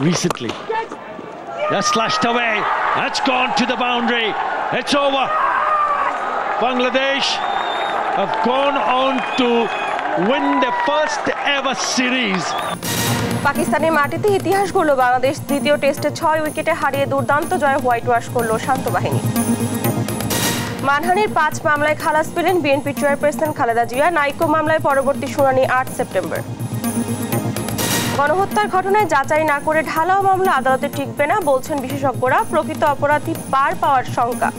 Recently, that's slashed away. That's gone to the boundary. It's over. Bangladesh have gone on to win the first ever series. পাকিস্তানের মাটিতে ইতিহাস গড়ল বাংলাদেশ। দ্বিতীয় টেস্টে 6 উইকেটে হারিয়ে দুর্দান্ত জয়ে হোয়াইট ওয়াশ করল শান্ত বাহিনী। মানহানির 5 মামলায় খালাস পেলেন বিএনপি চেয়ারপারসন খালেদা জিয়া। নাইকো মামলায় পরবর্তী শুনানি 8 সেপ্টেম্বর। গণহত্যার ঘটনায় যাচাই না করে ঢালাও মামলা আদালতে টিকবে না বলছেন বিশেষজ্ঞরা। প্রকৃত অপরাধী পার পাওয়ার শঙ্কা।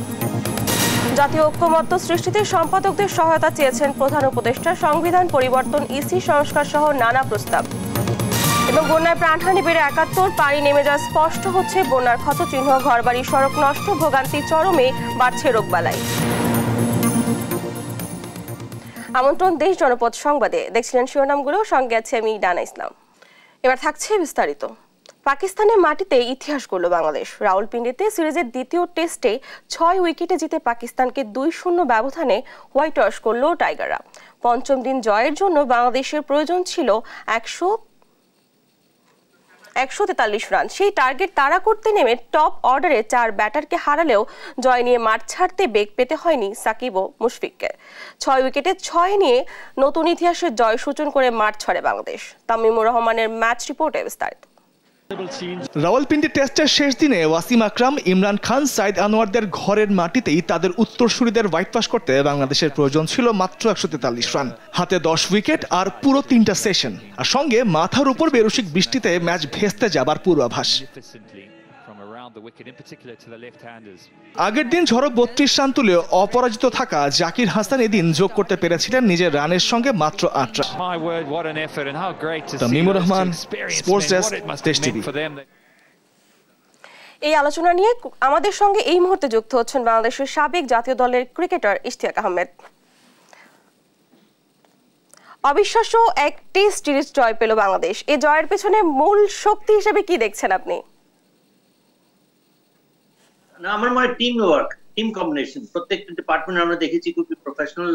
জাতীয় ঐক্যমত্য সৃষ্টিতে সম্পাদকদের সহায়তা চেয়েছেন প্রধান উপদেষ্টা। সংবিধান পরিবর্তন, ইসি সংস্কার সহ নানা প্রস্তাব। এবং বন্যায় প্রাণহানি বেড়ে 71, পানি নেমে যাওয়া স্পষ্ট হচ্ছে বন্যার ক্ষতচিহ্ন। ঘরবাড়ি, সড়ক নষ্ট, ভোগান্তি চরমে, বাড়ছে রোগবালাই। আমন্ত্রণ দেশ জনপদ সংবাদে। দেখছিলেন শিরোনামগুলো, সঙ্গে আছে আমি ডানা ইসলাম। এবার থাকছে বিস্তারিত। পাকিস্তানের মাটিতে ইতিহাস গড়ল বাংলাদেশ। রাওয়ালপিন্ডিতে সিরিজের দ্বিতীয় টেস্টে 6 উইকেটে জিতে পাকিস্তানকে 2-0 ব্যবধানে হোয়াইট ওয়াশ করল টাইগাররা। পঞ্চম দিন জয়ের জন্য বাংলাদেশের প্রয়োজন ছিল 143 রান। সেই টার্গেট তাড়া করতে নেমে টপ অর্ডারে 4 ব্যাটারকে হারালেও জয় নিয়ে মাঠ ছাড়তে বেগ পেতে হয়নি সাকিব ও মুশফিককে। 6 উইকেটে 6 নিয়ে নতুন ইতিহাসের জয় সূচন করে মাঠ ছাড়ে বাংলাদেশ। তামিমুর রহমানের ম্যাচ রিপোর্টে বিস্তারিত। রাওয়ালপিন্ডি টেস্টের শেষ দিনে ওয়াসিম আকরাম, ইমরান খান, সাইদ আনোয়ারদের ঘরের মাটিতেই তাদের উত্তরসূরিদের হোয়াইট ওয়াশ করতে বাংলাদেশের প্রয়োজন ছিল মাত্র 143 রান। হাতে 10 উইকেট আর পুরো 3টা সেশন, আর সঙ্গে মাথার উপর বেরসিক বৃষ্টিতে ম্যাচ ভেস্তে যাবার পূর্বাভাস। আগের দিন ঝড়ো 32 রান তুলে অপরাজিত থাকা জাকির হাসান এদিন যোগ করতে পেরেছিলেন নিজের রানের সঙ্গে মাত্র 8 রান। তামিমুর রহমান, স্পোর্টস ডেস্ক, দেশ টিভি। এই আলোচনা নিয়ে আমাদের সঙ্গে এই মুহূর্তে যুক্ত হচ্ছেন বাংলাদেশের সাবেক জাতীয় দলের ক্রিকেটার ইশতিয়াক আহমেদ। অবিশ্বাস্য এক টেস্ট সিরিজ জয় পেল বাংলাদেশ। এই জয়ের পেছনে মূল শক্তি হিসেবে কি দেখছেন আপনি? না, আমার মনে হয় টিম ওয়ার্ক, টিম কম্বিনেশন। প্রত্যেকটা ডিপার্টমেন্ট আমরা দেখেছি খুবই প্রফেশনাল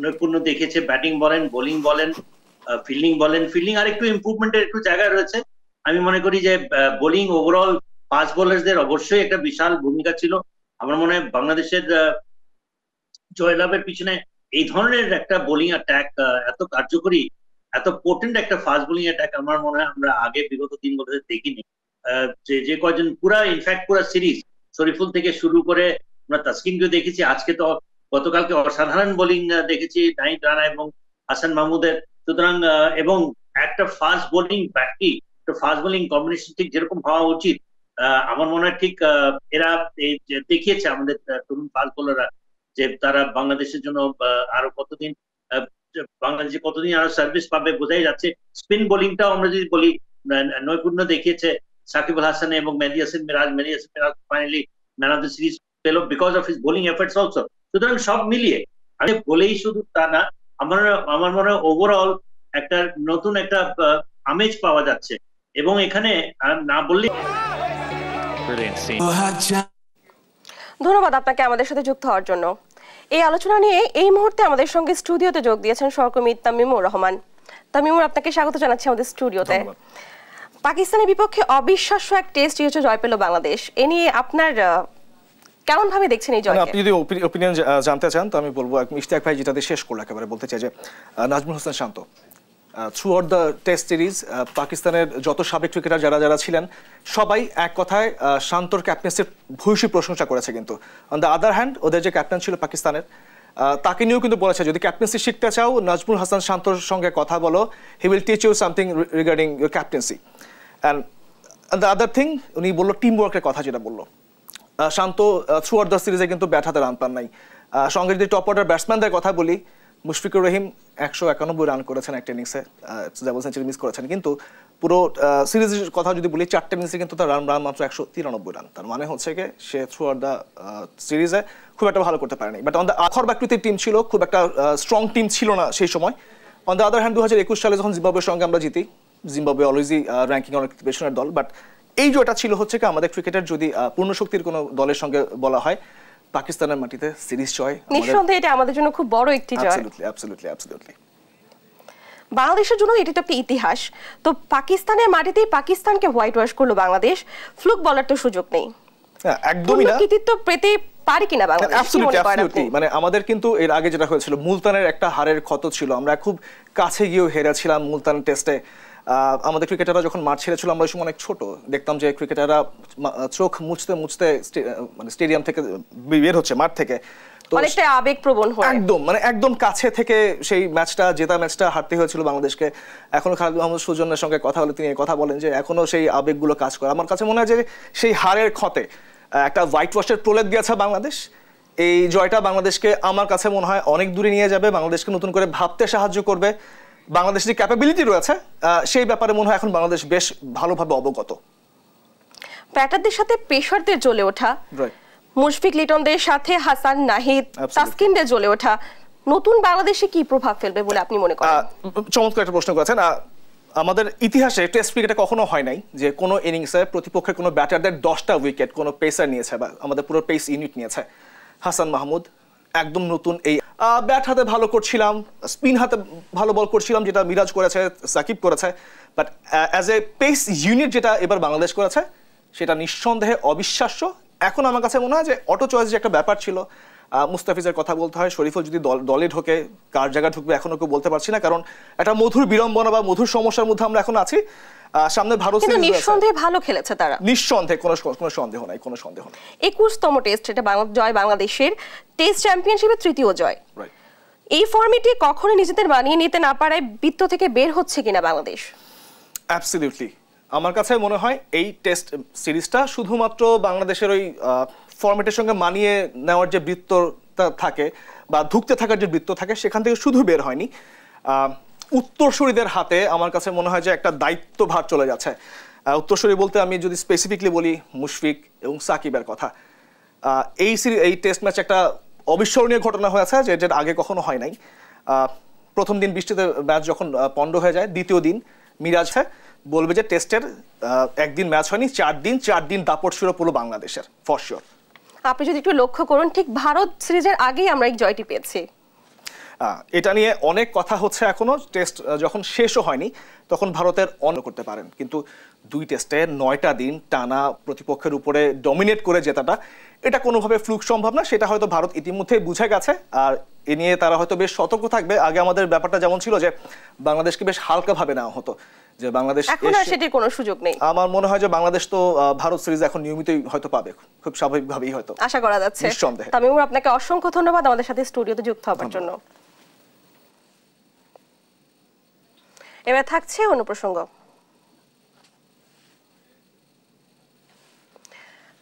নৈপুণ্য দেখেছে। ব্যাটিং বলেন, বোলিং বলেন, ফিল্ডিং বলেন। ফিল্ডিং আর একটু ইমপ্রুভমেন্টের একটু জায়গা রয়েছে। আমি মনে করি যে বোলিং ওভারঅল ফাস্ট বোলারদের অবশ্যই একটা বিশাল ভূমিকা ছিল। আমার মনে হয় বাংলাদেশের জয়লাভের পিছনে এই ধরনের একটা বোলিং অ্যাটাক, এত কার্যকরী, এত পোটেন্ট একটা ফাস্ট বোলিং অ্যাটাক আমার মনে হয় আমরা আগে বিগত দিনগুলোতে দেখিনি। যে কয়জন ইনফ্যাক্ট পুরা সিরিজ, শরীফুল থেকে শুরু করে আমরা তাসকিনকেও দেখেছি। আজকে তো গতকালকে অসাধারণ বোলিং দেখেছি নাহিদ রানা এবং হাসান মাহমুদের। সুতরাং এবং একটা ফাস্ট বোলিং ব্যাটটি, একটা ফাস্ট বোলিং কম্বিনেশন ঠিক যেরকম হওয়া উচিত, আমার মনে হয় ঠিক এরা দেখিয়েছে আমাদের তরুণ ফাস্ট বোলাররা যে তারা বাংলাদেশের জন্য আরো কতদিন, বাংলাদেশে কতদিন আরো সার্ভিস পাবে বোঝাই যাচ্ছে। স্পিন বোলিংটাও আমরা যদি বলি নৈপুণ্য দেখিয়েছে সাকিব আল হাসান এবং Mehedi Hasan Miraz. Mehedi Hasan Miraz finally man of the series পেল because of his bowling efforts also. সুতরাং সব মিলিয়ে আমি বলেই শুধু তা না, আমার মনে হয় ওভারঅল একটা নতুন একটা আমেজ পাওয়া যাচ্ছে। এবং এখানে না বললে ধন্যবাদ আপনাকে আমাদের সাথে যুক্ত হওয়ার জন্য। এই আলোচনা নিয়ে এই মুহূর্তে আমাদের সঙ্গে স্টুডিওতে যোগ দিয়েছেন সহকর্মী তামিমুর রহমান। তামিমুর, আপনাকে স্বাগত জানাচ্ছি আমাদের স্টুডিওতে। পাকিস্তানের বিপক্ষে অবিশ্বাস্য এক টেস্ট সিরিজে জয় পেল বাংলাদেশ। এ নিয়ে আপনার কেমন ভাবে দেখছেন এই জয়কে? আপনি যদি ওপিনিয়ন জানতে চান তো আমি বলবো, ইশতিয়াক ভাই যেটা দিয়ে শেষ করলো একেবারে বলতে চাই যে Najmul Hossain Shanto throughout the test series পাকিস্তানের যত সাবেক ক্রিকেটার যারা ছিলেন সবাই এক কথায় শান্তর ক্যাপ্টেন্সির ভূয়সী প্রশংসা করেছে। কিন্তু অন দ্য আদার হ্যান্ড ওদের যে ক্যাপ্টেন ছিল পাকিস্তানের, তাকে নিয়েও কিন্তু বলেছে যদি ক্যাপ্টেন্সি শিখতে চাও নাজমুল হাসান শান্তর সঙ্গে কথা বলো, he will teach you something regarding your captaincy. And the other thing, উনি বললো টিম ওয়ার্কের কথা, যেটা বললো শান্ত থ্রু আউট দ্য সিরিজে কিন্তু ব্যাট হাতে রান পান নাই। সঙ্গে যদি টপ অর্ডার ব্যাটসম্যানদের কথা বলি, মুশফিকুর রহিম 191 রান করেছেন একটা ইনিংসে, ডাবল সেঞ্চুরি মিস করেছেন। কিন্তু পুরো সিরিজের কথা যদি বলি 4টে ইনিংসে কিন্তু তার রান মাত্র 193 রান। তার মানে হচ্ছে কি সে থ্রু আউট দ্য সিরিজে খুব একটা ভালো করতে পারেনি। বাট অন দ্য আখর বাকৃতির টিম ছিল, খুব একটা স্ট্রং টিম ছিল না সেই সময়। অন দ্য আদার হ্যান্ড 2021 সালে যখন জিম্বাবুয়ের সঙ্গে আমরা জিতি, জিম্বাবুয়ে অলওয়েজই র্যাঙ্কিং অনেক পেছনের দল, বাট এই যেটা ছিল হচ্ছে কি আমাদের ক্রিকেটের যদি পূর্ণ শক্তির কোনো দলের সঙ্গে বলা হয় পাকিস্তানের মাটিতে সিরিজ জয়, নিঃসন্দেহে এটা আমাদের জন্য খুব বড় একটি জয়। অ্যাবসলিউটলি। বাংলাদেশের জন্য এটি তো একটা ইতিহাস। তো পাকিস্তানের মাটিতেই পাকিস্তানকে হোয়াইট ওয়াশ করলো বাংলাদেশ, ফ্লুক বলার তো সুযোগ নেই। একদমই না। কৃতিত্ব পেতে পারে কিনা বাংলাদেশ? অ্যাবসলিউটলি, মানে আমাদের কিন্তু এর আগে যেটা হয়েছিল, মুলতানের একটা হারের ক্ষত ছিল, আমরা খুব কাছে গিয়েও হেরেছিলাম মুলতান টেস্টে। আমাদের ক্রিকেটাররা যখন মাঠ ছেড়েছিল, আমরা ওই সময় অনেক ছোট, দেখতাম যে ক্রিকেটাররা চোখ মুছতে মুছতে মানে স্টেডিয়াম থেকে বের হচ্ছে, মাঠ থেকে, অনেকটা আবেগপ্রবণ হয়। একদম, মানে একদম কাছে থেকে সেই ম্যাচটা, জেতা ম্যাচটা হারতে হয়েছিল বাংলাদেশকে। এখনো খালিদ মাহমুদ সুজনের সঙ্গে কথা বলে তিনি কথা বলেন যে এখনো সেই আবেগগুলো কাজ করে। আমার কাছে মনে হয় যে সেই হারের ক্ষতে একটা হোয়াইট ওয়াশের প্রলেপ দিয়েছে বাংলাদেশ। এই জয়টা বাংলাদেশকে আমার কাছে মনে হয় অনেক দূরে নিয়ে যাবে, বাংলাদেশকে নতুন করে ভাবতে সাহায্য করবে। বাংলাদেশের যে ক্যাপাবিলিটি রয়েছে সেই ব্যাপারে মনে হয় এখন বাংলাদেশ বেশ ভালোভাবে অবগত। ব্যাটারদের সাথে পেসারদের জ্বলে ওঠা, মুশফিক লিটনদের সাথে হাসান, নাহিদ, তাসকিনদের জ্বলে ওঠা নতুন বাংলাদেশে কি প্রভাব ফেলবে বলে আপনি মনে করেন? চমৎকার একটা প্রশ্ন করেছেন। আমাদের ইতিহাসে টেস্ট ক্রিকেটে কখনো হয় নাই যে কোনো ইনিংসে প্রতিপক্ষের কোনো ব্যাটারদের 10টা উইকেট কোনো পেসার নিয়েছে, বা আমাদের পুরো পেস ইউনিট নিয়েছে। হাসান মাহমুদ একদম নতুন, এই ব্যাট হাতে ভালো করছিলাম, স্পিন হাতে ভালো বল করছিলাম, যেটা মিরাজ করেছে, সাকিব করেছে, but as a pace unit যেটা এবার বাংলাদেশ করেছে সেটা নিঃসন্দেহে অবিশ্বাস্য। এখন আমার কাছে মনে হয় যে অটো চয়েস যে একটা ব্যাপার ছিল, মুস্তাফিজের কথা বলতে হয়, শরীফুল যদি দলে ঢোকে, কার জায়গায় ঢুকবে এখনো কেউ বলতে পারছি না, কারণ একটা মধুর বিড়ম্বনা বা মধুর সমস্যার মধ্যে আমরা এখন আছি। সামনে ভারত সিরিজ, নিঃসন্দেহে ভালো খেলেছে তারা, নিঃসন্দেহে, কোনো সন্দেহ নাই, কোনো সন্দেহ নাই। 21তম টেস্ট, এটা জয় বাংলাদেশের টেস্ট চ্যাম্পিয়নশিপের 3য় জয়। এই ফর্মেটে কখনো নিজেদের মানিয়ে নিতে না পারায় বৃত্ত থেকে বের হচ্ছে কিনা বাংলাদেশ? অ্যাবসলিউটলি, আমার কাছে মনে হয় এই টেস্ট সিরিজটা শুধুমাত্র বাংলাদেশের ওই ফরম্যাটের সঙ্গে মানিয়ে নেওয়ার যে বৃত্তটা থাকে বা ধুঁকতে থাকার যে বৃত্ত থাকে সেখান থেকে শুধু বের হয়নি, উত্তরসূরিদের হাতে আমার কাছে মনে হয় যে একটা দায়িত্বভার চলে যাচ্ছে। উত্তরসূরি বলতে আমি যদি স্পেসিফিকলি বলি মুশফিক এবং সাকিবের কথা। এই টেস্ট ম্যাচ একটা অবিস্মরণীয় ঘটনা হয়েছে, যেটা আগে কখনো হয় নাই। প্রথম দিন বৃষ্টিতে ম্যাচ যখন পণ্ড হয়ে যায়, দ্বিতীয় দিন মিরাজ বলবে যে টেস্টের একদিন ম্যাচ হয়নি, 4 দিন দাপট ছিল পুরো বাংলাদেশের, ফর শিওর। আপনি যদি একটু লক্ষ্য করুন, ঠিক ভারত সিরিজের আগেই আমরা এই জয়টি পেয়েছি। এটা নিয়ে অনেক কথা হচ্ছে এখনো, টেস্ট যখন শেষও হয়নি তখন ভারতের অন্য করতে পারেন, কিন্তু 2 টেস্টে 9টা দিন টানা প্রতিপক্ষের উপরে ডমিনেট করে জেতাটা, এটা কোনোভাবে ফ্লুক সম্ভব না। সেটা হয়তো ভারত ইতিমধ্যেই বুঝে গেছে, আর এ নিয়ে তারা হয়তো বেশ সতর্ক থাকবে। আগে আমাদের ব্যাপারটা যেমন ছিল যে বাংলাদেশকে বেশ হালকাভাবে নেওয়া হতো, যে বাংলাদেশ, এখন আর সেটির কোনো সুযোগ নেই। আমার মনে হয় যে বাংলাদেশ তো ভারত সিরিজ এখন নিয়মিতই হয়তো পাবে, খুব স্বাভাবিকভাবেই হয়তো আশা করা যাচ্ছে। নিঃসন্দেহে। তামিমুর, আপনাকে অসংখ্য ধন্যবাদ আমাদের সাথে স্টুডিওতে যুক্ত হওয়ার জন্য। এবার থাকছে অন্য প্রসঙ্গ।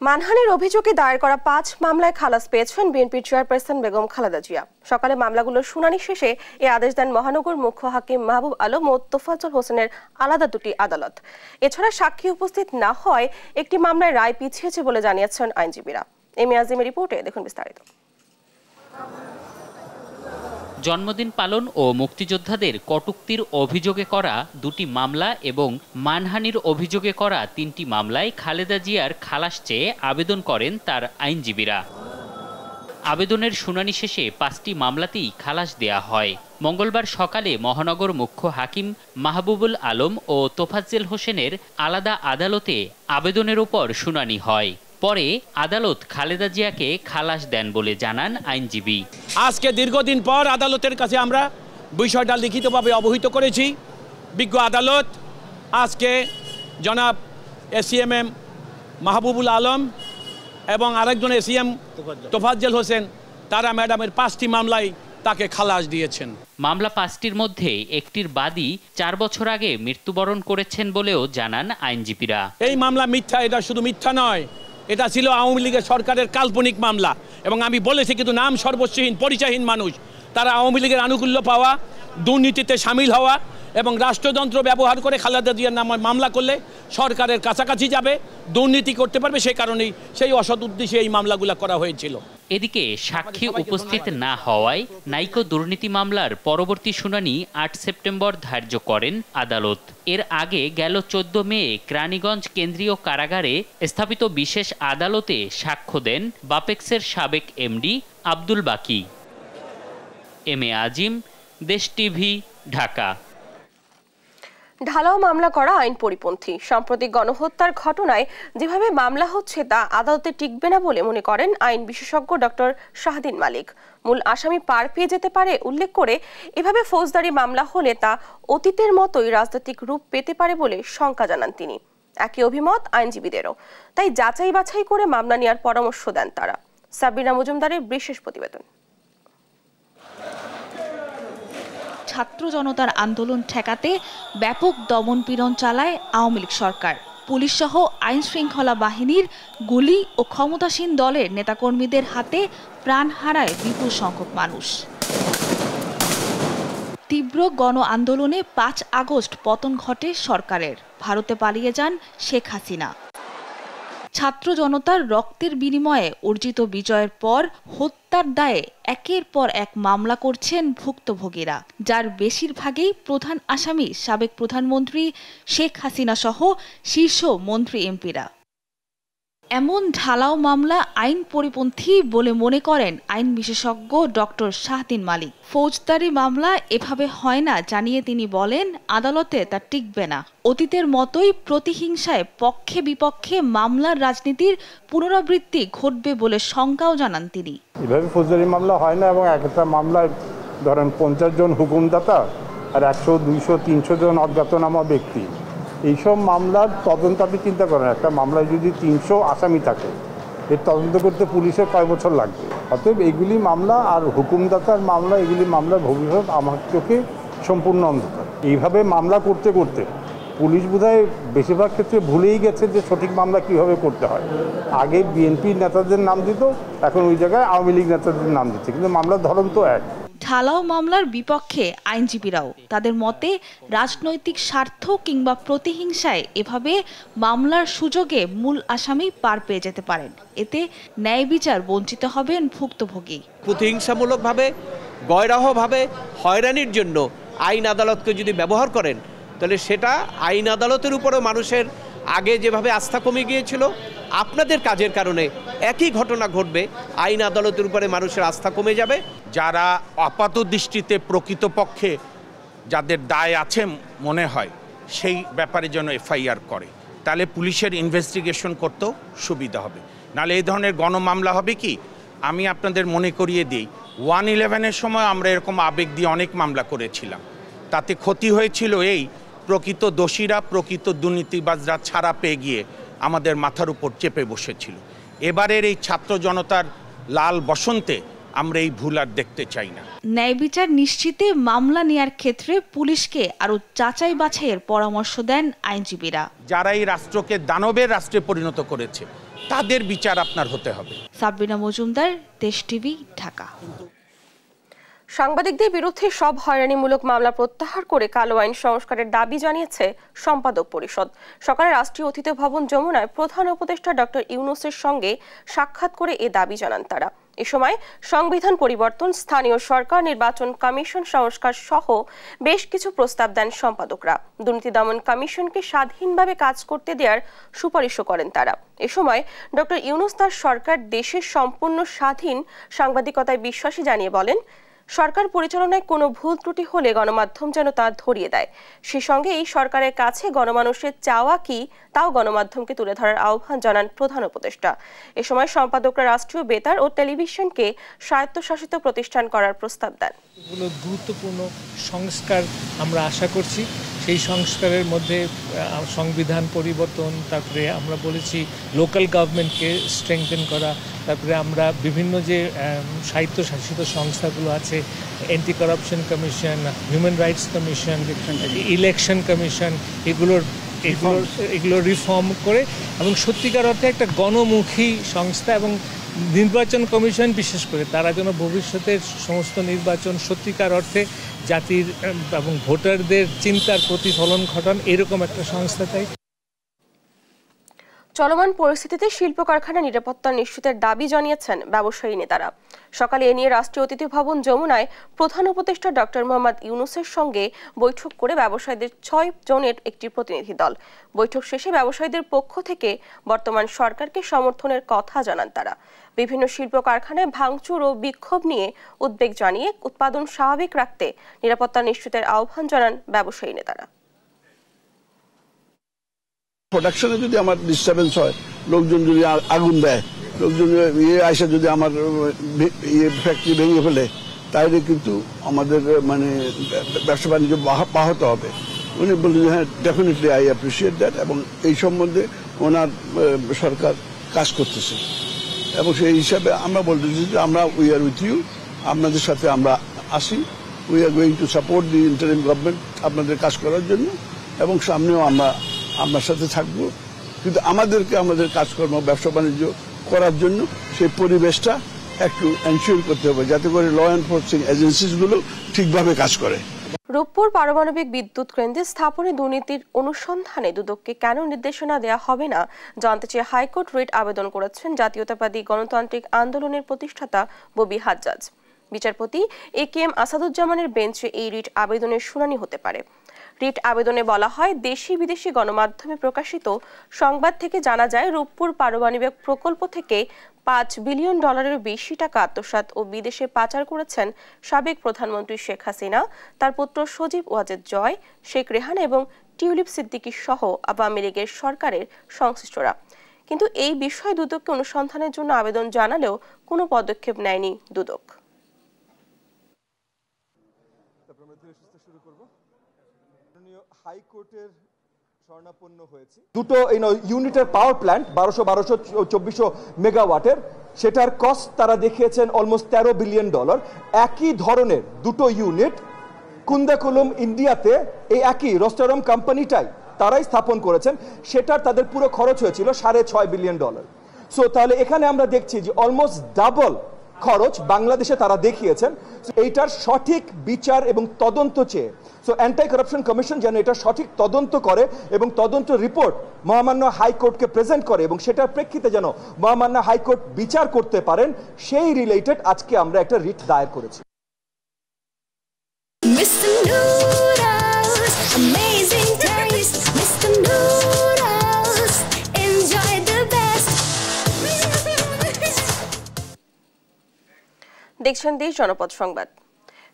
মানহানির অভিযোগে দায়ের করা 5 মামলায় খালাস পেয়েছেন বিএনপির চেয়ারপারসন বেগম খালেদা জিয়া। সকালে মামলাগুলোর শুনানি শেষে এ আদেশ দেন মহানগর মুখ্য হাকিম মাহবুব আলম ও তোফাজ্জল হোসেনের আলাদা 2টি আদালত। এছাড়া সাক্ষী উপস্থিত না হয় একটি মামলায় রায় পিছিয়েছে বলে জানিয়েছেন আইনজীবীরা। এম এ আজিমের রিপোর্টে দেখুন বিস্তারিত। জন্মদিন পালন ও মুক্তিযোদ্ধাদের কটূক্তির অভিযোগে করা 2টি মামলা এবং মানহানির অভিযোগে করা 3টি মামলায় খালেদা জিয়ার খালাস চেয়ে আবেদন করেন তার আইনজীবীরা। আবেদনের শুনানি শেষে 5টি মামলাতেই খালাস দেয়া হয়। মঙ্গলবার সকালে মহানগর মুখ্য হাকিম মাহবুবুল আলম ও তোফাজ্জল হোসেনের আলাদা আদালতে আবেদনের উপর শুনানি হয়। পরে আদালত খালেদা জিয়াকে খালাস দেন বলে জানান আইনজীবী। আজকে দীর্ঘদিন পর আদালতের কাছে আমরা বিষয়টা লিখিতভাবে অবহিত করেছি। বিজ্ঞ আদালত আজকে জনাব এসিএমএম মাহবুবুল আলম এবং আরেকজন এসিএম তোফাজ্জল হোসেন, তারা ম্যাডামের 5টি মামলায় তাকে খালাস দিয়েছেন। মামলা 5টির মধ্যে একটির বাদী 4 বছর আগে মৃত্যুবরণ করেছেন বলেও জানান আইনজীবীরা। এই মামলা মিথ্যা, এটা শুধু মিথ্যা নয়, এটা ছিল আওয়ামী লীগের সরকারের কাল্পনিক মামলা। এবং আমি বলেছি কিন্তু নাম সর্বস্বহীন পরিচয়হীন মানুষ, তারা আওয়ামী লীগের আনুকূল্য পাওয়া, দুর্নীতিতে সামিল হওয়া এবং রাষ্ট্রযন্ত্র ব্যবহার করে খালেদা জিয়ার নামে মামলা করলে সরকারের কাছাকাছি যাবে, দুর্নীতি করতে পারবে, সেই কারণেই সেই অসৎ উদ্দেশ্যে এই মামলাগুলো করা হয়েছিল। এদিকে সাক্ষী উপস্থিত না হওয়ায় নাইকো দুর্নীতি মামলার পরবর্তী শুনানি 8 সেপ্টেম্বর ধার্য করেন আদালত। এর আগে গেল 14 মে কেরানীগঞ্জ কেন্দ্রীয় কারাগারে স্থাপিত বিশেষ আদালতে সাক্ষ্য দেন বাপেক্সের সাবেক এমডি আব্দুল বাকি। এম এ আজিম, দেশ টিভি, ঢাকা। ঢালাও মামলা করা আইন পরিপন্থী। সাম্প্রতিক গণহত্যার ঘটনায় যেভাবে মামলা হচ্ছে তা আদালতে টিকবে না বলে মনে করেন আইন বিশেষজ্ঞ ডক্টর শাহদিন মালিক। মূল আসামি পার পেয়ে যেতে পারে উল্লেখ করে এভাবে ফৌজদারি মামলা হলে তা অতীতের মতোই রাজনৈতিক রূপ পেতে পারে বলে শঙ্কা জানান তিনি। একই অভিমত আইনজীবীদেরও, তাই যাচাই বাছাই করে মামলা নেওয়ার পরামর্শ দেন তারা। সাবিনা মজুমদারের বিশেষ প্রতিবেদন। ছাত্র জনতার আন্দোলন ঠেকাতে ব্যাপক দমনপীড়ন চালায় আওয়ামী লীগ সরকার। পুলিশ সহ আইন শৃঙ্খলা বাহিনীর গুলি ও ক্ষমতাসীন দলের নেতাকর্মীদের হাতে প্রাণ হারায় বিপুল সংখ্যক মানুষ। তীব্র গণ আন্দোলনে ৫ আগস্ট পতন ঘটে সরকারের। ভারতে পালিয়ে যান শেখ হাসিনা। ছাত্র জনতার রক্তের বিনিময়ে অর্জিত বিজয়ের পর হত্যার দায়ে একের পর এক মামলা করছেন ভুক্তভোগীরা, যার বেশিরভাগই প্রধান আসামি সাবেক প্রধানমন্ত্রী শেখ হাসিনা সহ শীর্ষ মন্ত্রী এমপিরা। এমন ঢালাও মামলা আইন পরিপন্থী বলে মনে করেন আইন বিশেষজ্ঞ ডক্টর শাহদিন মালিক। ফৌজদারি মামলা এভাবে হয় না জানিয়ে তিনি বলেন, আদালতে তা টিকবে না। অতীতের মতোই প্রতিহিংসায় পক্ষে বিপক্ষে মামলার রাজনীতির পুনরাবৃত্তি ঘটবে বলে শঙ্কাও জানান তিনি। এভাবে ফৌজদারি মামলা হয় না, এবং একটা মামলায় ধরেন 50 জন হুকুমদাতা আর 100, 200, 300 জন অজ্ঞাতনামা ব্যক্তি। এইসব মামলার তদন্ত আপনি চিন্তা করেন, একটা মামলায় যদি 300 আসামি থাকে, এর তদন্ত করতে পুলিশের কয় বছর লাগবে? অতএব এগুলি মামলা আর হুকুমদাতার মামলা, এগুলি মামলার ভবিষ্যৎ আমার চোখে সম্পূর্ণ অন্ধকার। এইভাবে মামলা করতে করতে পুলিশ বোধহয় বেশিরভাগ ক্ষেত্রে ভুলেই গেছে যে সঠিক মামলা কীভাবে করতে হয়। আগে বিএনপির নেতাদের নাম দিত, এখন ওই জায়গায় আওয়ামী লীগ নেতাদের নাম দিচ্ছে, কিন্তু মামলার ধরন তো এক। ঢালাও মামলার বিপক্ষে আইনজীবীরাও। তাদের মতে রাজনৈতিক স্বার্থ কিংবা প্রতিহিংসায় এভাবে মামলার সুযোগে মূল আসামি পার পেয়ে যেতে পারেন। এতে ন্যায় বিচার বঞ্চিত হবেন ভুক্তভোগী। প্রতিহিংসামূলকভাবে, গয়রাহভাবে হয়রানির জন্য আইন আদালতকে যদি ব্যবহার করেন, তাহলে সেটা আইন আদালতের উপরও মানুষের আগে যেভাবে আস্থা কমে গিয়েছিল, আপনাদের কাজের কারণে একই ঘটনা ঘটবে, আইন আদালতের উপরে মানুষের আস্থা কমে যাবে। যারা আপাত দৃষ্টিতে প্রকৃতপক্ষে যাদের দায় আছে মনে হয়, সেই ব্যাপারে যেন এফআইআর করে, তাহলে পুলিশের ইনভেস্টিগেশন করতেও সুবিধা হবে। নাহলে এই ধরনের গণমামলা হবে কি, আমি আপনাদের মনে করিয়ে দিই, 1/11-এর সময় আমরা এরকম আবেগ দিয়ে অনেক মামলা করেছিলাম। তাতে ক্ষতি হয়েছিল এই, প্রকৃত দোষীরা, প্রকৃত দুর্নীতিবাজরা ছাড়া পেয়ে গিয়ে আমাদের মাথার উপর চেপে বসেছিল। এবারের এই ছাত্র জনতার লাল বসন্তে আমরা এই ভুল আর দেখতে চাই না। ন্যায় বিচার নিশ্চিতে মামলা নেয়ার ক্ষেত্রে পুলিশকে আরো যাচাই বাছাইয়ের পরামর্শ দেন আইনজীবীরা। যারা এই রাষ্ট্রকে দানবের রাষ্ট্রে পরিণত করেছে, তাদের বিচার আপনার হতে হবে। সাবিনা মজুমদার, দেশ টিভি, ঢাকা। সাংবাদিকদের বিরুদ্ধে সব হয়রানিমূলক মামলা প্রত্যাহার করে কালো আইন সংস্কারের দাবি জানিয়েছে সম্পাদক পরিষদ। সকালে রাষ্ট্রীয় অতিথি ভবন যমুনায় প্রধান উপদেষ্টা ডক্টর ইউনূসের সঙ্গে সাক্ষাৎ করে এ দাবি জানান তারা। এ সময় সংবিধান পরিবর্তন, স্থানীয় সরকার নির্বাচন কমিশন সংস্কার সহ বেশ কিছু প্রস্তাব দেন সম্পাদকরা। দুর্নীতি দমন কমিশনকে স্বাধীনভাবে কাজ করতে দেওয়ার সুপারিশও করেন তারা। এ সময় ডক্টর ইউনূস তার সরকার দেশের সম্পূর্ণ স্বাধীন সাংবাদিকতায় বিশ্বাসী জানিয়ে বলেন, সরকার পরিচালনায় কোনো ভুল ত্রুটি হলে গণমাধ্যম যেন তা ধরিয়ে দেয়। সে সঙ্গে এই সরকারের কাছে গণমানুষের চাওয়া কি তাও গণমাধ্যমকে তুলে ধরার আহ্বান জানান প্রধান উপদেষ্টা। এ সময় সম্পাদকরা রাষ্ট্রীয় বেতার ও টেলিভিশনকে স্বায়ত্তশাসিত প্রতিষ্ঠান করার প্রস্তাব দেন। গুরুত্বপূর্ণ সংস্কার আমরা আশা করছি। সেই সংস্কারের মধ্যে সংবিধান পরিবর্তন, তারপরে আমরা বলেছি লোকাল গভর্নমেন্টকে স্ট্রেংথেন করা, তারপরে আমরা বিভিন্ন যে স্বায়ত্তশাসিত সংস্থাগুলো আছে, anti corruption commission, human rights commission, election commission, এগুলো রিফর্ম করে এবং সত্যিকার অর্থে একটা গণমুখী সংস্থা এবং নির্বাচন কমিশন বিশেষ করে তারা যেন ভবিষ্যতের সমস্ত নির্বাচন সত্যিকার অর্থে জাতির এবং ভোটারদের চিন্তার প্রতিফলন ঘটান, এরকম একটা সংস্থা চাই। চলমান পরিস্থিতিতে শিল্প কারখানা নিরাপত্তা নিশ্চিতের দাবি জানিয়েছেন ব্যবসায়ী নেতারা। সকালে এ নিয়ে রাষ্ট্রীয় অতিথি ভবন যমুনায় প্রধান উপদেষ্টা ডক্টর মোহাম্মদ ইউনূসের সঙ্গে বৈঠক করে ব্যবসায়ীদের 6 জনের একটি প্রতিনিধি দল। বৈঠক শেষে ব্যবসায়ীদের পক্ষ থেকে বর্তমান সরকারকে সমর্থনের কথা জানান তারা। বিভিন্ন শিল্প কারখানায় ভাঙচুর ও বিক্ষোভ নিয়ে উদ্বেগ জানিয়ে উৎপাদন স্বাভাবিক রাখতে নিরাপত্তা নিশ্চিতের আহ্বান জানান ব্যবসায়ী নেতারা। প্রোডাকশনে যদি আমার ডিস্টারবেন্স হয়, লোকজন যদি আগুন দেয়, লোকজন আইসা যদি আমার ফ্যাক্টরি ভেঙে ফেলে, তাইলে কিন্তু আমাদের মানে ব্যবসা বাণিজ্য ব্যাহত হবে। উনি বললেন হ্যাঁ ডেফিনেটলি আই অ্যাপ্রিসিয়েট দ্যাট, এবং এই সম্বন্ধে ওনার সরকার কাজ করতেছে, এবং সেই হিসাবে আমরা বলতেছি যে আমরা উই আর উইথ ইউ, আপনাদের সাথে আমরা আসি, we are going to support the interim government আপনাদের কাজ করার জন্য, এবং সামনেও আমরা আপনার সাথে থাকবো। কিন্তু আমাদেরকে আমাদের কাজকর্ম ব্যবসা বাণিজ্য করার জন্য সেই পরিবেশটা একটু এনশিওর করতে হবে, যাতে করে ল এনফোর্সিং এজেন্সিসগুলো ঠিকভাবে কাজ করে। রূপপুর পারমাণবিক বিদ্যুৎ কেন্দ্রে স্থাপনে দুর্নীতির অনুসন্ধানে দুদককে কেন নির্দেশনা দেওয়া হবে না জানতে চেয়ে হাইকোর্ট রিট আবেদন করেছেন জাতীয়তাবাদী গণতান্ত্রিক আন্দোলনের প্রতিষ্ঠাতা ববি হাজ্জাজ। বিচারপতি AKM আসাদুজ্জামানের বেঞ্চে এই রিট আবেদনের শুনানি হতে পারে। রিট আবেদনে বলা হয়, দেশি বিদেশি গণমাধ্যমে প্রকাশিত সংবাদ থেকে জানা যায় রূপপুর পারমাণবিক প্রকল্প থেকে $5 বিলিয়ন বেশি টাকা আত্মসাৎ ও বিদেশে পাচার করেছেন সাবেক প্রধানমন্ত্রী শেখ হাসিনা, তার পুত্র সজীব ওয়াজেদ জয়, শেখ রেহানা এবং টিউলিপ সিদ্দিকী সহ আওয়ামী লীগের সরকারের সংশ্লিষ্টরা। কিন্তু এই বিষয়ে দুদককে অনুসন্ধানের জন্য আবেদন জানালেও কোনো পদক্ষেপ নেয়নি দুদক। হাইকোর্টের শরণাপন্ন হয়েছে দুটো ইউনিটের পাওয়ার প্ল্যান্ট 1200-2400 মেগাওয়াটের, সেটার কস্ট তারা দেখিয়েছেন অলমোস্ট $13 বিলিয়ন। একই ধরনের দুটো ইউনিট কুন্দাকুলম ইন্ডিয়াতে এই একই রোস্টারম কোম্পানিটাই তারাই স্থাপন করেছেন, সেটার তাদের পুরো খরচ হয়েছিল $6.5 বিলিয়ন। সো তাহলে এখানে আমরা দেখছি যে অলমোস্ট ডাবল খরচ বাংলাদেশে তারা দেখিয়েছেন। এইটার সঠিক বিচার এবং তদন্ত চেয়ে অ্যান্টি কারাপশন কমিশন যেন এটা সঠিক তদন্ত করে এবং তদন্ত রিপোর্ট মহামান্য হাইকোর্টকে প্রেজেন্ট করে এবং সেটার প্রেক্ষিতে যেন মহামান্য হাইকোর্ট বিচার করতে পারেন, সেই রিলেটেড আজকে আমরা একটা রিট দায়ের করেছি। দেখছেন দেশ জনপদ সংবাদ।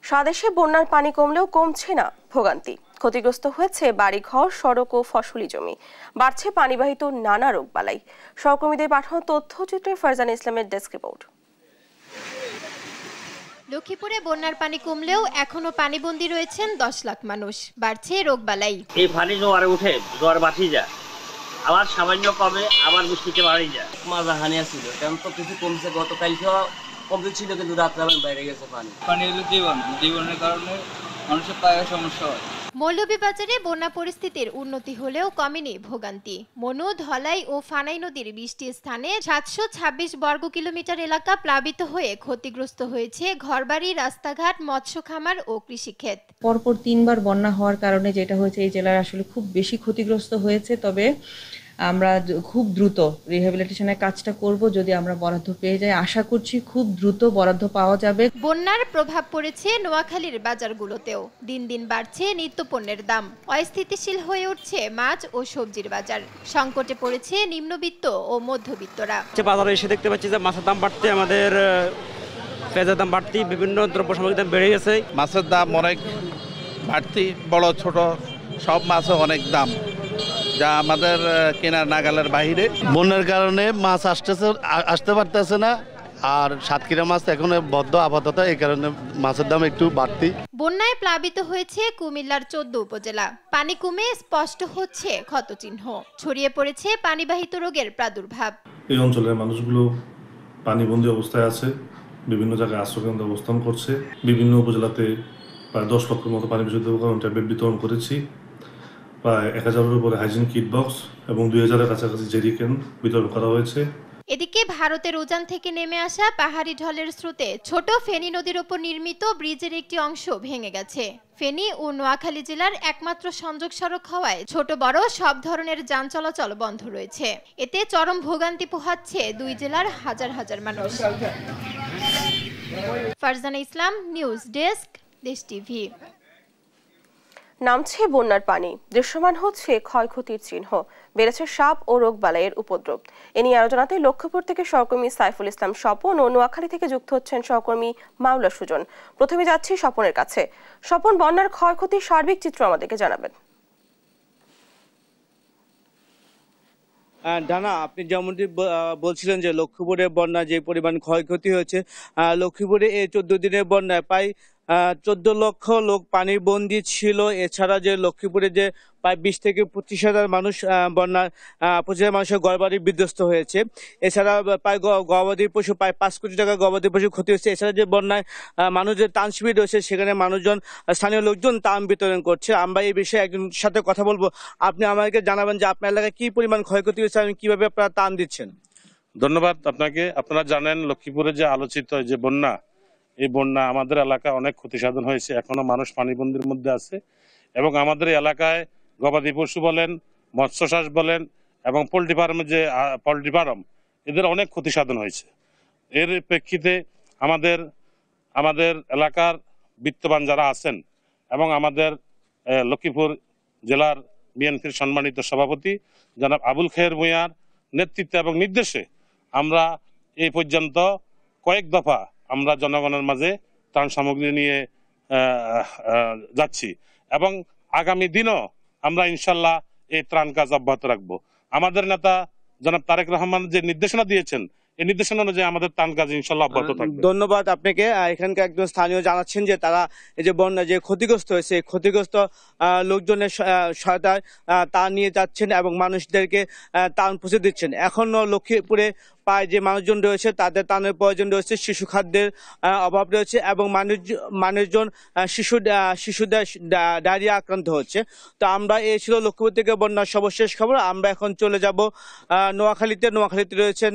স্বদেশে বন্যার পানি কমলেও কমছে না ভোগান্তি। ক্ষতিগ্রস্ত হয়েছে বাড়িঘর, সড়ক ও ফসলি জমি। বাড়ছে পানিবাহিত নানা রোগবালাই। সহকর্মীদের পাঠানো তথ্যচিত্রে ফারজানা ইসলামের ডেস্ক রিপোর্ট। লক্ষ্মীপুরে বন্যার পানি কমলেও এখনো পানিবন্দী রয়েছেন 10 লাখ মানুষ। বাড়ছে রোগবালাই। এই পানি জোয়ারে উঠে জোয়ার বাঁচি যায়, আবার সামান্য কমে, আবার বৃষ্টিতে বাড়ি যায়। মাজা হানি ছিল, কারণ তো কিছু কমছে, গতকালকে কমতে ছিল, কিন্তু রাত্রে আবার বাইরে গেছে পানি। পানি হলো জীবন, জীবনের কারণে মানুষের পায়ে সমস্যা হয়। মৌলভীবাজারে বন্যা পরিস্থিতির উন্নতি হলেও কমেনি ভোগান্তি। মনু, ধলাই ও ফানাই নদীর 20টি স্থানে 726 বর্গ কিলোমিটার এলাকা প্লাবিত হয়ে ক্ষতিগ্রস্ত হয়েছে ঘরবাড়ি, রাস্তাঘাট, মৎস্য খামার ও কৃষিক্ষেত। পরপর 3 বার বন্যা হওয়ার কারণে যেটা হয়েছে, এই জেলার আসলে খুব বেশি ক্ষতিগ্রস্ত হয়েছে। তবে আমরা খুব দ্রুত রিহ্যাবিলিটেশনের কাজটা করব, যদি আমরা বরাদ্দ পেয়ে যাই। আশা করছি খুব দ্রুত বরাদ্দ পাওয়া যাবে। বন্যার প্রভাব পড়েছে নোয়াখালীর বাজারগুলোতেও। দিন দিন বাড়ছে নিত্যপণ্যের দাম। অস্থিতিশীল হয়ে উঠছে মাছ ও সবজির বাজার। সংকটে পড়েছে নিম্নবিত্ত ও মধ্যবিত্তরা। বাজারে এসে দেখতে পাচ্ছি যে মাছের দাম বাড়তে, আমাদের পেঁয়াজের দাম বাড়তি, বিভিন্ন দ্রব্য সামগ্রীর দাম বেড়ে গেছে। মাছের দাম অনেক বাড়তি, বড় ছোট সব মাছও অনেক দাম, যা আমাদের কেনার নাগালের বাইরে। বন্যার কারণে মাছ আসতে পারতেছে না, আর সাতক্ষীরা মাছ এখন বদ্ধ আপাতত, এই কারণে মাছের দাম একটু বাড়তি। বন্যায় প্লাবিত হয়েছে কুমিল্লার 14 উপজেলা। পানি কমে স্পষ্ট হচ্ছে ক্ষতচিহ্ন। ছড়িয়ে পড়েছে পানিবাহিত রোগের প্রাদুর্ভাব। এই অঞ্চলের মানুষগুলো পানিবন্দী অবস্থায় আছে, বিভিন্ন জায়গায় আশ্রয়কেন্দ্রে অবস্থান করছে। বিভিন্ন উপজেলাতে প্রায় 10 লক্ষের মতো পানি বিশুদ্ধকরণ ট্যাবলেট বিতরণ করেছি। প্রায় 1000-এর উপরে হাইজিন কিট বক্স এবং 2000-এর কাছাকাছি জেরিকেন বিতরণ করা হয়েছে। এদিকে ভারতের উজান থেকে নেমে আসা পাহাড়ি ঢলের স্রোতে ছোট ফেনী নদীর উপর নির্মিত ব্রিজের একটি অংশ ভেঙে গেছে। ফেনী ও নোয়াখালী জেলার একমাত্র সংযোগ সড়ক হওয়ায় ছোট বড় সব ধরনের যান চলাচল বন্ধ রয়েছে। এতে চরম ভোগান্তি পোহাচ্ছে 2 জেলার হাজার হাজার মানুষ। ফারজানা ইসলাম, নিউজ ডেস্ক, দেশ টিভি। নামছে বন্যার পানি, দৃশ্যমান হচ্ছে ক্ষয়ক্ষতির চিহ্ন, বেড়েছে সাপ ও রোগবালাইয়ের উপদ্রব। এ নিয়ে আলোচনাতে লক্ষ্মীপুর থেকে সহকর্মী সাইফুল ইসলাম স্বপন ও নোয়াখালী থেকে যুক্ত হচ্ছেন সহকর্মী মাওলা সুজন। প্রথমে যাচ্ছি স্বপনের কাছে। স্বপন, বন্যার ক্ষয়ক্ষতির সার্বিক চিত্র আমাদেরকে জানাবেন। ডানা, আপনি যেমনটি বলছিলেন যে লক্ষ্মীপুরের বন্যা যে পরিমাণ ক্ষয়ক্ষতি হয়েছে, লক্ষ্মীপুরে এই 14 দিনের বন্যায় প্রায় 14 লক্ষ লোক পানির বন্দী ছিল। এছাড়া যে লক্ষ্মীপুরে যে প্রায় 20 থেকে 25,000 মানুষ বন্যায় 25,000 মানুষের ঘরবাড়ি বিধ্বস্ত হয়েছে। এছাড়া প্রায় গবাদি পশু প্রায় 5 কোটি টাকা গবাদি পশু ক্ষতি হয়েছে। এছাড়া যে বন্যায় মানুষের ত্রাণ শিবির রয়েছে, সেখানে মানুষজন, স্থানীয় লোকজন ত্রাণ বিতরণ করছে। আমরা এই বিষয়ে একজনের সাথে কথা বলবো। আপনি আমাদেরকে জানাবেন যে আপনার এলাকায় কি পরিমাণ ক্ষয়ক্ষতি হয়েছে এবং কিভাবে আপনারা ত্রাণ দিচ্ছেন। ধন্যবাদ আপনাকে। আপনারা জানেন লক্ষ্মীপুরে যে আলোচিত যে বন্যা, এই বন্যা আমাদের এলাকায় অনেক ক্ষতি সাধন হয়েছে। এখনো মানুষ পানিবন্দির মধ্যে আছে এবং আমাদের এলাকায় গবাদি পশু বলেন, মৎস্য চাষ বলেন এবং পোলট্রি ফার্মের যে পোলট্রি ফার্ম, এদের অনেক ক্ষতি সাধন হয়েছে। এর প্রেক্ষিতে আমাদের এলাকার বিত্তবান যারা আছেন এবং আমাদের লক্ষ্মীপুর জেলার বিএনপির সম্মানিত সভাপতি জনাব আবুল খায়ের ভূঁইয়ার নেতৃত্বে এবং নির্দেশে আমরা এই পর্যন্ত কয়েক দফা আমরা জনগণের মাঝে ত্রাণ সামগ্রী নিয়ে যাচ্ছি এবং আগামী দিনও আমরা ইনশাল্লাহ এই ত্রাণ কাজ অব্যাহত রাখবো। আমাদের নেতা জনাব তারেক রহমান যে নির্দেশনা দিয়েছেন, এই নির্দেশনা অনুযায়ী আমাদের ত্রাণ কাজ ইনশাল্লাহ অব্যাহত থাকবে। ধন্যবাদ আপনাকে। এখানকার একজন স্থানীয় জানাচ্ছেন যে তারা এই যে বন্যা যে ক্ষতিগ্রস্ত হয়েছে, ক্ষতিগ্রস্ত লোকজনের সহায়তায় তা নিয়ে যাচ্ছেন এবং মানুষদেরকে ত্রাণ পৌঁছে দিচ্ছেন। এখনো লক্ষ্মীপুরে প্রায় যে মানুষজন রয়েছে তাদের ত্রাণের প্রয়োজন রয়েছে, শিশু খাদ্যের অভাব রয়েছে এবং মানুষজন শিশুদের ডায়রিয়া আক্রান্ত হচ্ছে। তো আমরা এই ছিল লক্ষ্মীপুর থেকে বন্যার সর্বশেষ খবর। আমরা এখন চলে যাব নোয়াখালীতে। নোয়াখালীতে রয়েছেন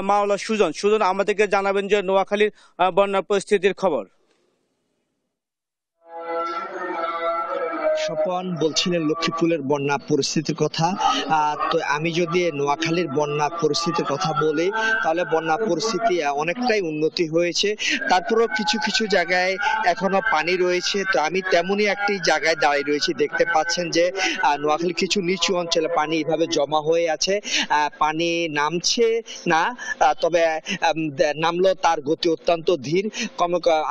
মাওলা সুজন আমাদেরকে জানাবেন যে নোয়াখালীর বন্যার পরিস্থিতির খবর। স্বপন বলছিলেন লক্ষ্মীপুরের বন্যা পরিস্থিতির কথা। তো আমি যদি নোয়াখালীর বন্যা পরিস্থিতির কথা বলি, তাহলে বন্যা পরিস্থিতি অনেকটাই উন্নতি হয়েছে। তারপরেও কিছু কিছু জায়গায় এখনো পানি রয়েছে। তো আমি তেমনই একটি জায়গায় দাঁড়িয়ে রয়েছি, দেখতে পাচ্ছেন যে নোয়াখালীর কিছু নিচু অঞ্চলে পানি এভাবে জমা হয়ে আছে। পানি নামছে না, তবে নামলো তার গতি অত্যন্ত ধীর,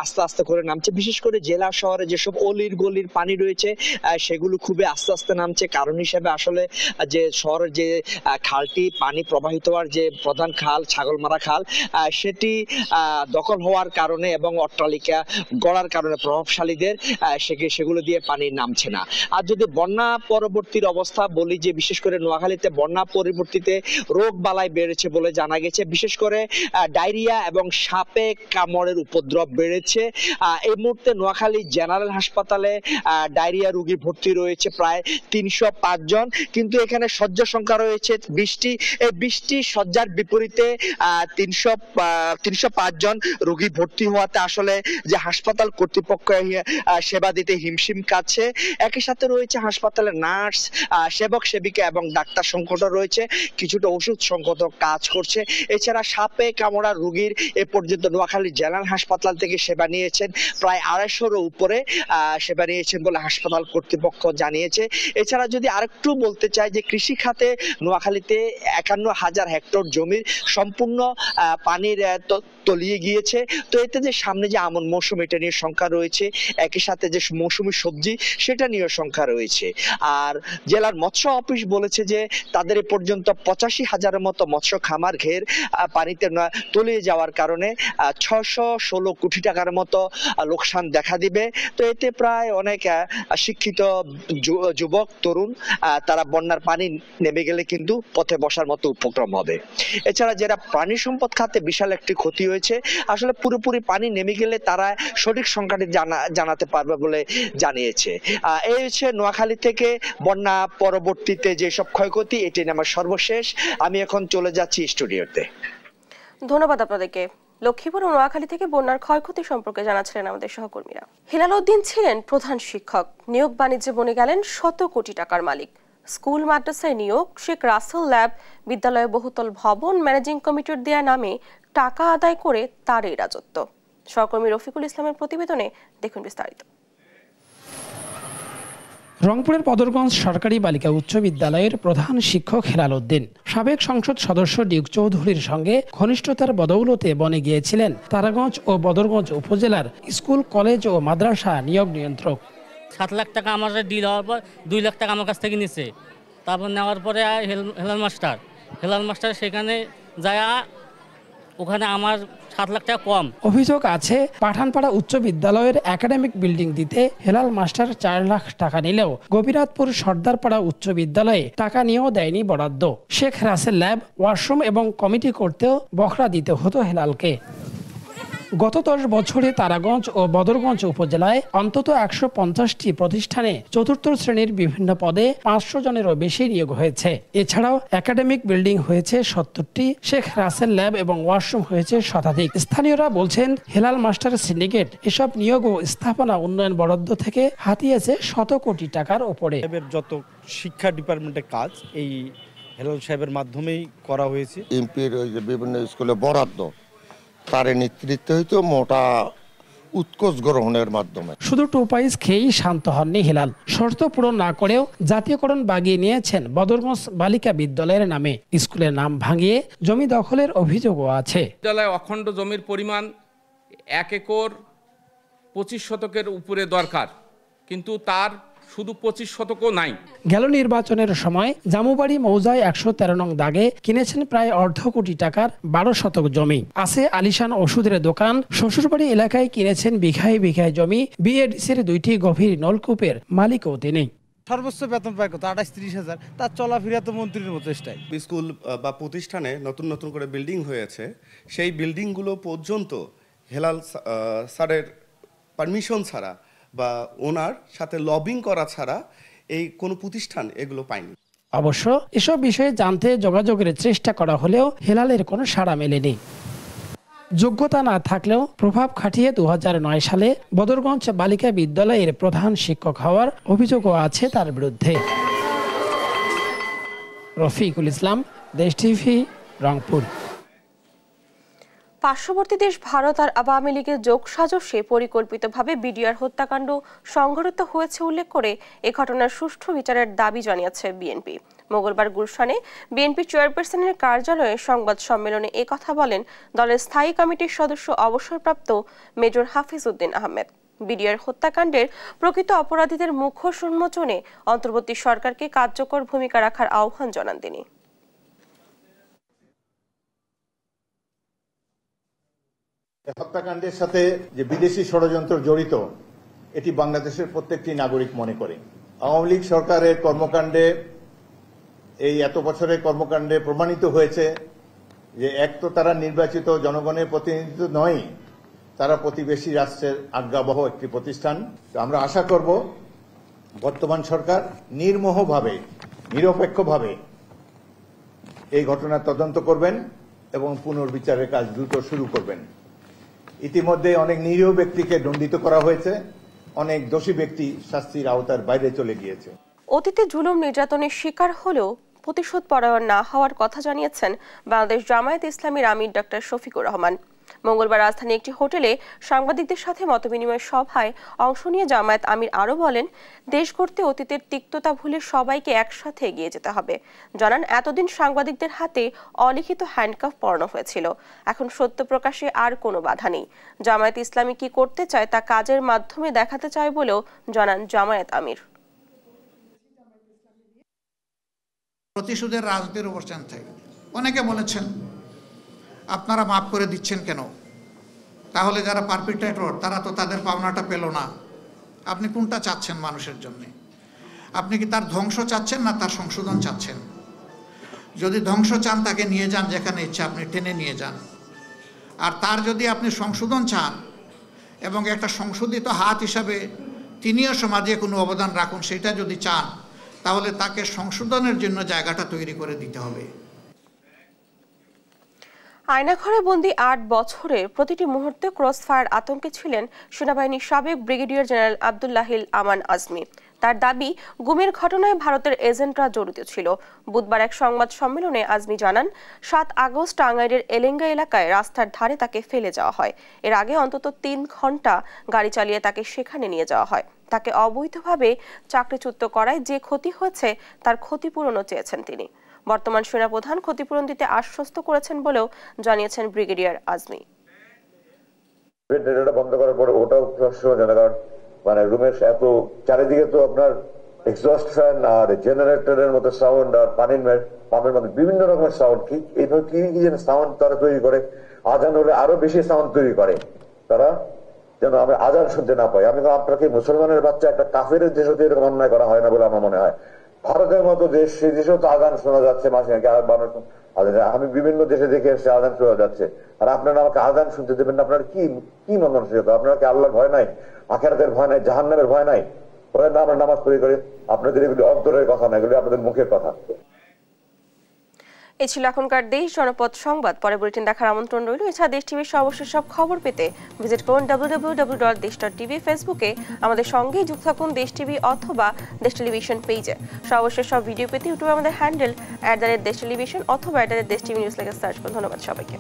আস্তে আস্তে করে নামছে। বিশেষ করে জেলা শহরে যেসব অলির গলির পানি রয়েছে সেগুলো খুবই আস্তে আস্তে নামছে। কারণ হিসেবে আসলে যে শহরের যে খালটি পানি প্রবাহিত হওয়ার যে প্রধান খাল, ছাগলমারা খাল, সেটি দখল হওয়ার কারণে এবং অট্টালিকা গড়ার কারণে প্রভাবশালীদের সেগুলো দিয়ে পানি নামছে না। আর যদি বন্যা পরবর্তীর অবস্থা বলি, যে বিশেষ করে নোয়াখালীতে বন্যা পরবর্তীতে রোগ বালাই বেড়েছে বলে জানা গেছে। বিশেষ করে ডায়রিয়া এবং সাপে কামড়ের উপদ্রব বেড়েছে। এই মুহূর্তে নোয়াখালী জেনারেল হাসপাতালে ডায়রিয়া রোগী ভর্তি রয়েছে প্রায় 305 জন, কিন্তু এখানে শয্যা সংখ্যা রয়েছে 20টি। এই 20টি শয্যার বিপরীতে 305 জন রোগী ভর্তি হওয়াতে আসলে যে হাসপাতাল কর্তৃপক্ষ সেবা দিতে হিমশিম কাটছে। একই সাথে রয়েছে হাসপাতালের নার্স, সেবক সেবিকা এবং ডাক্তার সংকট রয়েছে, কিছুটা ওষুধ সংকট কাজ করছে। এছাড়া সাপে কামড়া রোগীর এ পর্যন্ত নোয়াখালী জেনারেল হাসপাতাল থেকে সেবা নিয়েছেন প্রায় 250-এর উপরে সেবা নিয়েছেন বলে হাসপাতাল কর্তৃপক্ষ জানিয়েছে। এছাড়া যদি আরেকটু বলতে চাই যে কৃষি খাতে নোয়াখালীতে 51,000 হেক্টর জমির সম্পূর্ণ পানির তলিয়ে গিয়েছে। তো এতে যে সামনে যে আমন মৌসুম, এটা নিয়ে সংখ্যা রয়েছে। একই সাথে যে মৌসুমী সবজি, সেটা নিয়ে সংখ্যা রয়েছে। আর জেলার মৎস্য অফিস বলেছে যে তাদের এ পর্যন্ত 85,000-এর মতো মৎস্য খামার ঘের পানিতে তলিয়ে যাওয়ার কারণে 616 কোটি টাকার মতো লোকসান দেখা দিবে। তো এতে প্রায় অনেক শিক্ষিত যুবক তরুণ তারা বন্যার পানি নেমে গেলে কিন্তু পথে বসার মতো উপক্রম হবে। এছাড়া যারা প্রাণী সম্পদ খাতে বিশাল একটি ক্ষতি হয়েছে, আসলে পুরোপুরি পানি নেমে গেলে তারা সঠিক সংখ্যাটি জানাতে পারবে বলে জানিয়েছে। এই হচ্ছে নোয়াখালী থেকে বন্যা পরবর্তীতে যেসব ক্ষয়ক্ষতি, এটি আমার সর্বশেষ। আমি এখন চলে যাচ্ছি স্টুডিওতে। ধন্যবাদ আপনাদেরকে। লক্ষ্মীপুর ও নোয়াখালী থেকে বন্যার ক্ষয়ক্ষতি সম্পর্কে জানাচ্ছিলেন আমাদের সহকর্মীরা। হিলাল উদ্দিন ছিলেন প্রধান শিক্ষক, নিয়োগ বাণিজ্যে বনে গেলেন 100 কোটি টাকার মালিক। স্কুল মাদ্রাসায় নিয়োগ, শেখ রাসেল ল্যাব, বিদ্যালয়ে বহুতল ভবন, ম্যানেজিং কমিটির দেয়া নামে টাকা আদায় করে তার এই রাজত্ব। সহকর্মী রফিকুল ইসলামের প্রতিবেদনে দেখুন বিস্তারিত। রংপুরের বদরগঞ্জ সরকারি বালিকা উচ্চ বিদ্যালয়ের প্রধান শিক্ষক হিলাল উদ্দিন সাবেক সংসদ সদস্য ডিউক চৌধুরীর সঙ্গে ঘনিষ্ঠতার বদৌলতে বনে গিয়েছিলেন তারাগঞ্জ ও বদরগঞ্জ উপজেলার স্কুল, কলেজ ও মাদ্রাসা নিয়োগ নিয়ন্ত্রক। 7 লাখ টাকা আমার ডিল হওয়ার পর 2 লাখ টাকা আমার কাছ থেকে নিচ্ছে। তারপর নেওয়ার পরে হেলাল মাস্টার হেলাল মাস্টার সেখানে যায়, ওখানে আমার 7 লাখ টাকা কম। অভিযোগ আছে পাঠানপাড়া উচ্চ বিদ্যালয়ের একাডেমিক বিল্ডিং দিতে হেলাল মাস্টার 4 লাখ টাকা নিলেও গোপীনাথপুর সর্দারপাড়া উচ্চ বিদ্যালয়ে টাকা নিয়েও দেয়নি বরাদ্দ। শেখ রাসেল ল্যাব, ওয়াশরুম এবং কমিটি করতেও বখরা দিতে হতো হেলালকে। গত 10 বছরে তারাগঞ্জ ও বদরগঞ্জ উপজেলায় অন্তত 150টি প্রতিষ্ঠানে চতুর্থ শ্রেণীর বিভিন্ন পদে 500 জনেরও বেশি নিয়োগ হয়েছে। এছাড়াও একাডেমিক বিল্ডিং হয়েছে 70টি, শেখ রাসেল ল্যাব এবং ওয়াশরুম হয়েছে শতাধিক। স্থানীয়রা বলছেন হেলাল মাস্টার সিন্ডিকেট এসব নিয়োগ ও স্থাপনা উন্নয়ন বরাদ্দ থেকে হাতিয়েছে শত কোটি টাকার উপরে। যত শিক্ষা ডিপার্টমেন্টের কাজ এই হেলাল সাহেবের মাধ্যমেই করা হয়েছে। এমপির ওই যে বিভিন্ন স্কুলে বরাদ্দ তার নেতৃত্বে হয়তো মোটা উৎকোচ গ্রহণের মাধ্যমে। শুধু টোপাইজ খেয়েই শান্ত হননি হেলাল। শর্ত পূরণ না করেও জাতীয়করণ বাগিয়ে নিয়েছেন বদরগঞ্জ বালিকা বিদ্যালয়ের নামে। স্কুলের নাম ভাঙিয়ে জমি দখলের অভিযোগও আছে। বিদ্যালয়ে অখণ্ড জমির পরিমাণ 1 একর 25 শতকের উপরে দরকার, কিন্তু তার শুধু 25 শতকও নাই। গেল নির্বাচনের সময় জামুবাড়ি মৌজায় 113 নং দাগে কিনেছেন প্রায় অর্ধ কোটি টাকার 12 শতক জমি। আছে আলিশান ওষুধের দোকান। শ্বশুরবাড়ি এলাকায় কিনেছেন বিঘায় বিঘায় জমি। বিএডিসির 2টি গভীর নলকূপের মালিকও তিনি। সর্বোচ্চ বেতন পায় কত? 28-30 হাজার। তার চলাফেরা তো মন্ত্রীর মতো স্টাইল। স্কুল বা প্রতিষ্ঠানে নতুন নতুন করে বিল্ডিং হয়েছে, সেই বিল্ডিংগুলো পর্যন্ত হেলাল স্যারের পারমিশন ছাড়া বা ওনার সাথে লবিং করা ছাড়া এই কোনো প্রতিষ্ঠান এগুলো পায়নি। অবশ্য এসব বিষয়ে জানতে যোগাযোগের চেষ্টা করা হলেও হেলালের কোনো সাড়া মেলেনি। যোগ্যতা না থাকলেও প্রভাব খাটিয়ে 2009 সালে বদরগঞ্জ বালিকা বিদ্যালয়ের প্রধান শিক্ষক হওয়ার অভিযোগও আছে তার বিরুদ্ধে। রফিকুল ইসলাম, দেশ টিভি, রংপুর। পার্শ্ববর্তী দেশ ভারত আর আওয়ামী লীগের যোগসাজশে পরিকল্পিতভাবে বিডিআর হত্যাকাণ্ড সংঘটিত হয়েছে উল্লেখ করে এ ঘটনার সুষ্ঠু বিচারের দাবি জানিয়েছে বিএনপি। মঙ্গলবার গুলশানে বিএনপি চেয়ারপারসনের কার্যালয়ে সংবাদ সম্মেলনে এ কথা বলেন দলের স্থায়ী কমিটির সদস্য অবসরপ্রাপ্ত মেজর হাফিজ উদ্দিন আহমেদ। বিডিআর হত্যাকাণ্ডের প্রকৃত অপরাধীদের মুখোশ উন্মোচনে অন্তর্বর্তী সরকারকে কার্যকর ভূমিকা রাখার আহ্বান জানান তিনি। হত্যাকাণ্ডের সাথে যে বিদেশি ষড়যন্ত্র জড়িত এটি বাংলাদেশের প্রত্যেকটি নাগরিক মনে করে। আওয়ামী লীগ সরকারের কর্মকাণ্ডে, এই এত বছরের কর্মকাণ্ডে প্রমাণিত হয়েছে যে এক তো তারা নির্বাচিত জনগণের প্রতিনিধিত্ব নয়, তারা প্রতিবেশী রাষ্ট্রের আজ্ঞাবহ একটি প্রতিষ্ঠান। আমরা আশা করব বর্তমান সরকার নির্মোহভাবে, নিরপেক্ষভাবে এই ঘটনার তদন্ত করবেন এবং পুনর্বিচারের কাজ দ্রুত শুরু করবেন। ইতিমধ্যে অনেক নিরীহ ব্যক্তিকে দণ্ডিত করা হয়েছে, অনেক দোষী ব্যক্তি শাস্তির আওতার বাইরে চলে গিয়েছে। অতীতে জুলুম নির্যাতনের শিকার হলেও প্রতিশোধ পরায়ণ না হওয়ার কথা জানিয়েছেন বাংলাদেশ জামায়াত ইসলামীর আমির ডক্টর শফিকুর রহমান। মঙ্গলবার রাজধানী একটি হোটেলে সাংবাদিকদের সাথে মতবিনিময় সভায় অংশ নিয়ে জামায়াত আমির আরও বলেন, দেশ গড়তে অতীতের তিক্ততা ভুলে সবাইকে একসাথে এগিয়ে যেতে হবে। জানান, এতদিন সাংবাদিকদের হাতে অলিখিত হ্যান্ডকাফ পরানো হয়েছিল, এখন সত্য প্রকাশে আর কোনো বাধা নেই। জামায়াত ইসলামী কি করতে চায় তা কাজের মাধ্যমে দেখাতে চায় বলেও জানান জামায়াত আমির। প্রতিশোধের রাজনীতির উপর চান। অনেকে বলেছেন আপনারা মাফ করে দিচ্ছেন কেন, তাহলে যারা পারপিট্রেটর তারা তো তাদের পাওনাটা পেল না। আপনি কোনটা চাচ্ছেন মানুষের জন্য? আপনি কি তার ধ্বংস চাচ্ছেন না তার সংশোধন চাচ্ছেন? যদি ধ্বংস চান তাকে নিয়ে যান যেখানে ইচ্ছা, আপনি টেনে নিয়ে যান। আর তার যদি আপনি সংশোধন চান এবং একটা সংশোধিত হাত হিসাবে তিনিও সমাজে কোনো অবদান রাখুন, সেটা যদি চান তাহলে তাকে সংশোধনের জন্য জায়গাটা তৈরি করে দিতে হবে। আয়নাঘরে বন্দি 8 বছরের প্রতিটি মুহূর্তে ক্রসফায়ার আতঙ্কে ছিলেন সেনাবাহিনীর সাবেক ব্রিগেডিয়ার জেনারেল আব্দুল্লাহিল আমান আজমি। তার দাবি, গুমের ঘটনায় ভারতের এজেন্টরা জড়িত ছিল। বুধবার এক সংবাদ সম্মেলনে আজমি জানান, 7 আগস্ট টাঙ্গাইলের এলেঙ্গা এলাকায় রাস্তার ধারে তাকে ফেলে যাওয়া হয়। এর আগে অন্তত 3 ঘন্টা গাড়ি চালিয়ে তাকে সেখানে নিয়ে যাওয়া হয়। তাকে অবৈধভাবে চাকরিচ্যুত করায় যে ক্ষতি হয়েছে তার ক্ষতিপূরণও চেয়েছেন তিনি। বর্তমান সেনাপ্রধান ক্ষতিপূরণ দিতে আশ্বস্ত করেছেন বলেও জানিয়েছেন ব্রিগেডিয়ার আজমি। বন্ধ করার পর ওটাও কষ্টজনক, কারণ মানে রুমের এত চারিদিকে তো আপনার এক্সস্ট ফ্যান আর জেনারেটরের মতো সাউন্ড আর পানির পাম্পের মধ্যে বিভিন্ন রকমের সাউন্ড, কি এইভাবে কি যেন সাউন্ড তারা তৈরি করে, আজান হলে আরো বেশি সাউন্ড তৈরি করে তারা, যেন আমরা আজান শুনতে না পাই। আমি আপনাকে মুসলমানের বাচ্চা একটা কাফের দেশে তো এরকম অন্যায় করা হয় না বলে আমার মনে হয়। ভারতের মতো দেশ, সেই দেশেও তো আজান শোনা যাচ্ছে মাঝে আমি বিভিন্ন দেশে দেখে এসেছি আজান শোনা যাচ্ছে, আর আপনারা আমাকে আজান শুনতে দেবেন না? আপনার কি মানসিকতা? আপনার কি আল্লাহর ভয় নাই, আখিরাতের ভয় নাই, জাহান্নামের ভয় নাই? বলেন না আমরা নামাজ পড়ি করে? আপনাদের এগুলি অন্তরের কথা না, এগুলি আপনাদের মুখের কথা। এই ছিল এখনকার দেশ জনপদ সংবাদ। পরে বুলেটিন দেখার আমন্ত্রণ রইল। এছাড়া দেশ টিভির সর্বশেষ সব খবর পেতে ভিজিট করুন www.desh.tv। ফেসবুকে আমাদের সঙ্গেই যুক্ত থাকুন দেশ টিভি অথবা দেশ টেলিভিশন পেজে। সর্বশেষ সব ভিডিও পেতে ইউটিউবে আমাদের হ্যান্ডেল @দেশ টেলিভিশন অথবা @দেশ টিভি নিউজ লিখে সার্চ করুন। ধন্যবাদ সবাইকে।